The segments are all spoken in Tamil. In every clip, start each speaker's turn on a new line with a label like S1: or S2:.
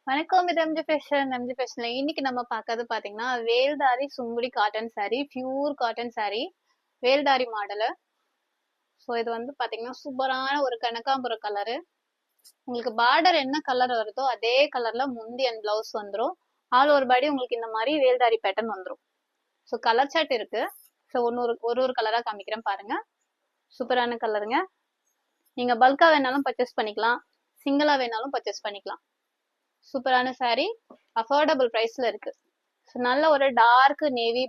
S1: வணக்கம். இது எம்ஜி ஃபேஷன். எம்ஜி ஃபேஷன்ல இன்னைக்கு நம்ம பார்க்கறது பாத்தீங்கன்னா, Veldhari Sungudi cotton sari, pure cotton sari, Veldhari model. So இது வந்து பாத்தீங்கன்னா, சூப்பரான ஒரு கனகாம்பரம் கலரு. உங்களுக்கு பார்டர் என்ன கலர் வருதோ அதே கலர்ல முந்தி அண்ட் பிளவுஸ் வந்துரும். ஆல் ஓவர் பாடி உங்களுக்கு இந்த மாதிரி வேல்தாரி பேட்டர்ன் வந்துரும். ஸோ கலர் சார்ட் இருக்கு. ஸோ ஒரு கலரா காமிக்கிறேன் பாருங்க. சூப்பரான கலருங்க. நீங்க பல்கா வேணாலும் பர்ச்சேஸ் பண்ணிக்கலாம், சிங்கிளா வேணாலும் பர்ச்சேஸ் பண்ணிக்கலாம். சூப்பரான saree, அஃபோர்டபுள் பிரைஸ்ல இருக்கு. நல்ல ஒரு டார்க் நேவி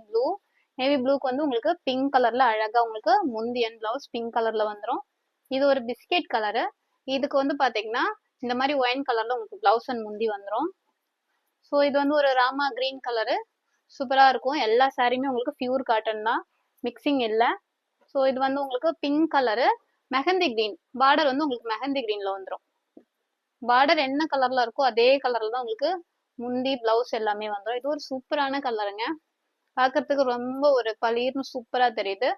S1: ப்ளூக்கு வந்து உங்களுக்கு பிங்க் கலர்ல அழகா உங்களுக்கு முந்தி அண்ட் பிளவுஸ் பிங்க் கலர்ல வந்துடும். இது ஒரு பிஸ்கெட் கலரு. இதுக்கு வந்து பாத்தீங்கன்னா இந்த மாதிரி ஒயின் கலர்ல உங்களுக்கு பிளவுஸ் அண்ட் முந்தி வந்துடும். ஸோ இது வந்து ஒரு ராமா கிரீன் கலரு. சூப்பரா இருக்கும். எல்லா சாரியுமே உங்களுக்கு பியூர் காட்டன் தான், மிக்சிங் இல்லை. ஸோ இது வந்து உங்களுக்கு pink colour, mehndi green border வந்து உங்களுக்கு மெஹந்தி கிரீன்ல வந்துடும். பார்டர் என்ன கலர்ல இருக்கோ அதே கலர்ல தான் உங்களுக்கு முந்தி பிளவுஸ் எல்லாமே வந்துடும். இது ஒரு சூப்பரான கலருங்க. பார்க்கறதுக்கு ரொம்ப ஒரு பளீர்னு சூப்பரா தெரியுது.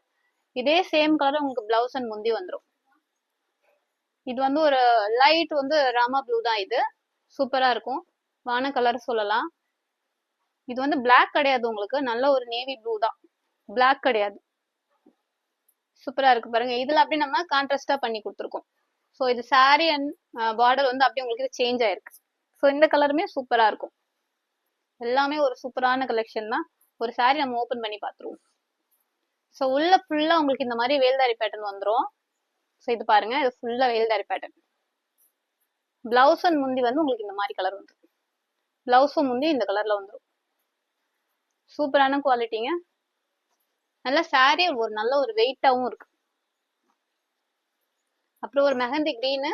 S1: இதே சேம் கலர் உங்களுக்கு பிளவுஸ் அண்ட் முந்தி வந்துடும். இது வந்து ஒரு லைட் வந்து ராமா ப்ளூ தான். இது சூப்பரா இருக்கும். வான கலர் சொல்லலாம். இது வந்து பிளாக் கிடையாது, உங்களுக்கு நல்ல ஒரு நேவி ப்ளூ தான், பிளாக் கிடையாது. சூப்பரா இருக்கு பாருங்க. இதுல அப்படியே நம்ம கான்ட்ராஸ்டா பண்ணி கொடுத்துருக்கோம். ஸோ இது சாரி அண்ட் பார்டர் வந்து அப்படியே உங்களுக்கு சேஞ்ச் ஆயிருக்கு. ஸோ இந்த கலருமே சூப்பரா இருக்கும். எல்லாமே ஒரு சூப்பரான கலெக்ஷன் தான். ஒரு சாரி நம்ம ஓபன் பண்ணி பார்த்துருவோம். ஸோ உள்ள ஃபுல்லா உங்களுக்கு இந்த மாதிரி வேல்தாரி பேட்டர்ன் வந்துடும். ஸோ இது பாருங்க, இது ஃபுல்லா வேல்தாரி பேட்டர்ன். பிளவுஸ் அண்ட் முந்தி வந்து உங்களுக்கு இந்த மாதிரி கலர் வந்துடும். பிளவுஸும் முந்தி இந்த கலர்ல வந்துடும். சூப்பரான குவாலிட்டிங்க. நல்ல சாரி ஒரு நல்ல ஒரு வெயிட்டாவும் இருக்கு. அப்புறம் ஒரு மெஹந்தி கிரீனு,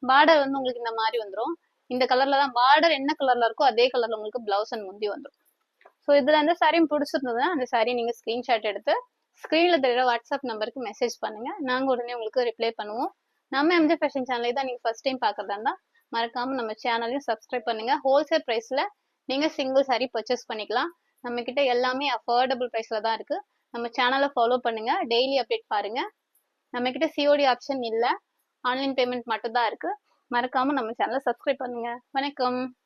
S1: பார்டர் வந்து உங்களுக்கு இந்த மாதிரி வந்துடும். இந்த கலர்ல தான் பார்டர் என்ன கலர்ல இருக்கோ அதே கலர்ல உங்களுக்கு பிளவுஸ் அண்ட் முந்தி வந்துடும். ஸோ இதுல இந்த சாரியும் பிடிச்சிருந்ததுன்னா அந்த சாரி நீங்க ஸ்கிரீன்ஷாட் எடுத்து ஸ்கிரீன்ல தெரியுற வாட்ஸ்அப் நம்பருக்கு மெசேஜ் பண்ணுங்க. நாங்க உடனே உங்களுக்கு ரிப்ளை பண்ணுவோம். நம்ம எம்ஜி ஃபேஷன் சேனலை தான் நீங்க ஃபர்ஸ்ட் டைம் பாக்குறதா இருந்தா மறக்காம நம்ம சேனலையும் சப்ஸ்கிரைப் பண்ணுங்க. ஹோல்சேல் பிரைஸ்ல நீங்க சிங்கிள் சாரி பர்ச்சேஸ் பண்ணிக்கலாம். நம்ம கிட்ட எல்லாமே அஃபோர்டபுள் பிரைஸ்ல தான் இருக்கு. நம்ம சேனலை ஃபாலோ பண்ணுங்க, டெய்லி அப்டேட் பாருங்க. நம்ம கிட்ட சிஓடி ஆப்ஷன் இல்ல, ஆன்லைன் பேமெண்ட் மட்டும் தான் இருக்கு. மறக்காம நம்ம சேனலை சப்ஸ்கிரைப் பண்ணுங்க. வணக்கம்.